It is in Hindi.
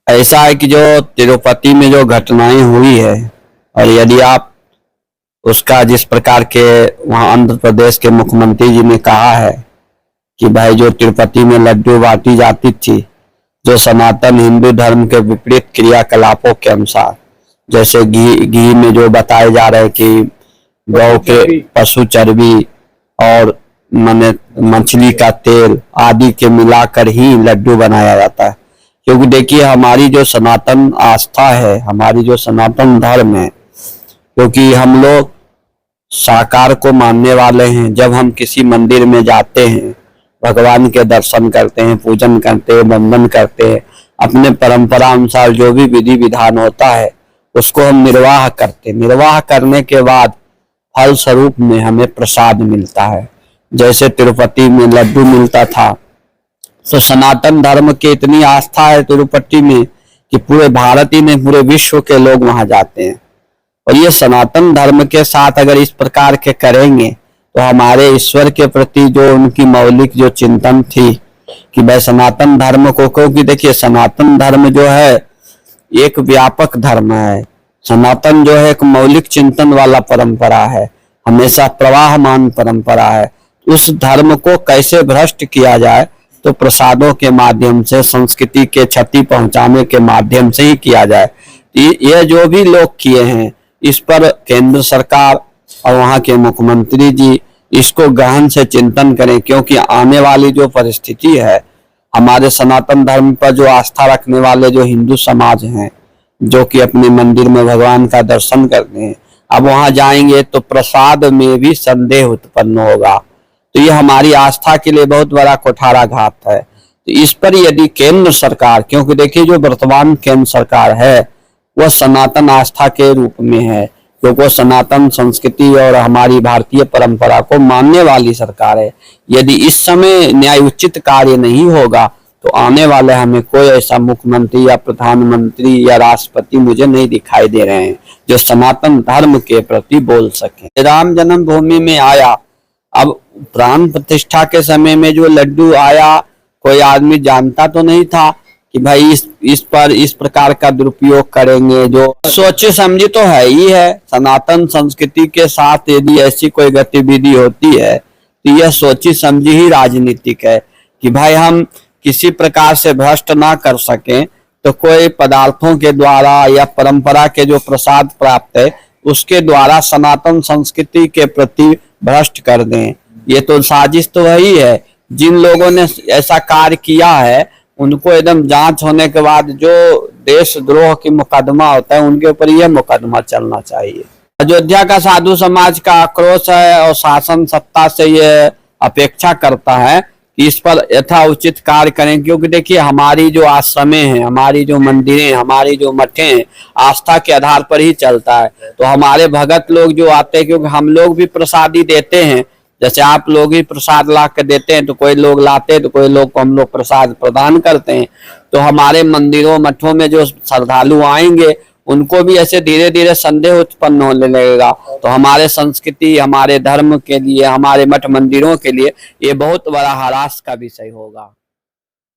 ऐसा है कि जो तिरुपति में जो घटनाएं हुई है, और यदि आप उसका जिस प्रकार के वहाँ आंध्र प्रदेश के मुख्यमंत्री जी ने कहा है कि भाई जो तिरुपति में लड्डू बांटी जाती थी जो सनातन हिंदू धर्म के विपरीत क्रियाकलापों के अनुसार, जैसे घी में जो बताए जा रहे हैं कि गौ के पशु चर्बी और माने मछली का तेल आदि के मिलाकर ही लड्डू बनाया जाता है। क्योंकि देखिए हमारी जो सनातन आस्था है, हमारी जो सनातन धर्म है, क्योंकि हम लोग साकार को मानने वाले हैं। जब हम किसी मंदिर में जाते हैं, भगवान के दर्शन करते हैं, पूजन करते हैं, वंदन करते हैं, अपने परंपरा अनुसार जो भी विधि विधान होता है उसको हम निर्वाह करते हैं। निर्वाह करने के बाद फल स्वरूप में हमें प्रसाद मिलता है। जैसे तिरुपति में लड्डू मिलता था, तो सनातन धर्म की इतनी आस्था है तिरुपति में कि पूरे भारत ही नहीं पूरे विश्व के लोग वहां जाते हैं। और ये सनातन धर्म के साथ अगर इस प्रकार के करेंगे तो हमारे ईश्वर के प्रति जो उनकी मौलिक जो चिंतन थी कि भाई सनातन धर्म को, क्योंकि देखिए सनातन धर्म जो है एक व्यापक धर्म है। सनातन जो है एक मौलिक चिंतन वाला परंपरा है, हमेशा प्रवाहमान परंपरा है। उस धर्म को कैसे भ्रष्ट किया जाए तो प्रसादों के माध्यम से, संस्कृति के क्षति पहुंचाने के माध्यम से ही किया जाए। ये जो भी लोग किए हैं इस पर केंद्र सरकार और वहाँ के मुख्यमंत्री जी इसको गहन से चिंतन करें, क्योंकि आने वाली जो परिस्थिति है हमारे सनातन धर्म पर जो आस्था रखने वाले जो हिंदू समाज हैं, जो कि अपने मंदिर में भगवान का दर्शन करते हैं, अब वहां जाएंगे तो प्रसाद में भी संदेह उत्पन्न होगा। तो ये हमारी आस्था के लिए बहुत बड़ा कुठाराघात है। तो इस पर यदि केंद्र सरकार, क्योंकि देखिए जो वर्तमान केंद्र सरकार है वह सनातन आस्था के रूप में है, क्योंकि वो सनातन संस्कृति और हमारी भारतीय परंपरा को मानने वाली सरकार है। यदि इस समय न्यायोचित कार्य नहीं होगा तो आने वाले हमें कोई ऐसा मुख्यमंत्री या प्रधानमंत्री या राष्ट्रपति मुझे नहीं दिखाई दे रहे हैं जो सनातन धर्म के प्रति बोल सके। राम जन्मभूमि में आया, अब प्राण प्रतिष्ठा के समय में जो लड्डू आया कोई आदमी जानता तो नहीं था कि भाई इस पर इस प्रकार का दुरुपयोग करेंगे। जो सोचे समझी तो है ही है। सनातन संस्कृति के साथ यदि ऐसी कोई गतिविधि होती है तो यह सोची समझी ही राजनीतिक है कि भाई हम किसी प्रकार से भ्रष्ट ना कर सकें तो कोई पदार्थों के द्वारा या परंपरा के जो प्रसाद प्राप्त है उसके द्वारा सनातन संस्कृति के प्रति भ्रष्ट कर दें। ये तो साजिश तो वही है। जिन लोगों ने ऐसा कार्य किया है उनको एकदम जांच होने के बाद जो देशद्रोह की मुकदमा होता है उनके ऊपर यह मुकदमा चलना चाहिए। अयोध्या का साधु समाज का आक्रोश है और शासन सत्ता से यह अपेक्षा करता है कि इस पर यथाउचित कार्य करें, क्योंकि देखिए हमारी जो आश्रमें हैं, हमारी जो मंदिरें, हमारी जो मठें हैं, आस्था के आधार पर ही चलता है। तो हमारे भगत लोग जो आते हैं, क्योंकि हम लोग भी प्रसादी देते हैं, जैसे आप लोग ही प्रसाद ला के देते हैं तो कोई लोग लाते हैं तो कोई लोग को हम लोग प्रसाद प्रदान करते हैं। तो हमारे मंदिरों मठों में जो श्रद्धालु आएंगे उनको भी ऐसे धीरे धीरे संदेह उत्पन्न होने लगेगा। तो हमारे संस्कृति, हमारे धर्म के लिए, हमारे मठ मंदिरों के लिए ये बहुत बड़ा हरास का विषय होगा।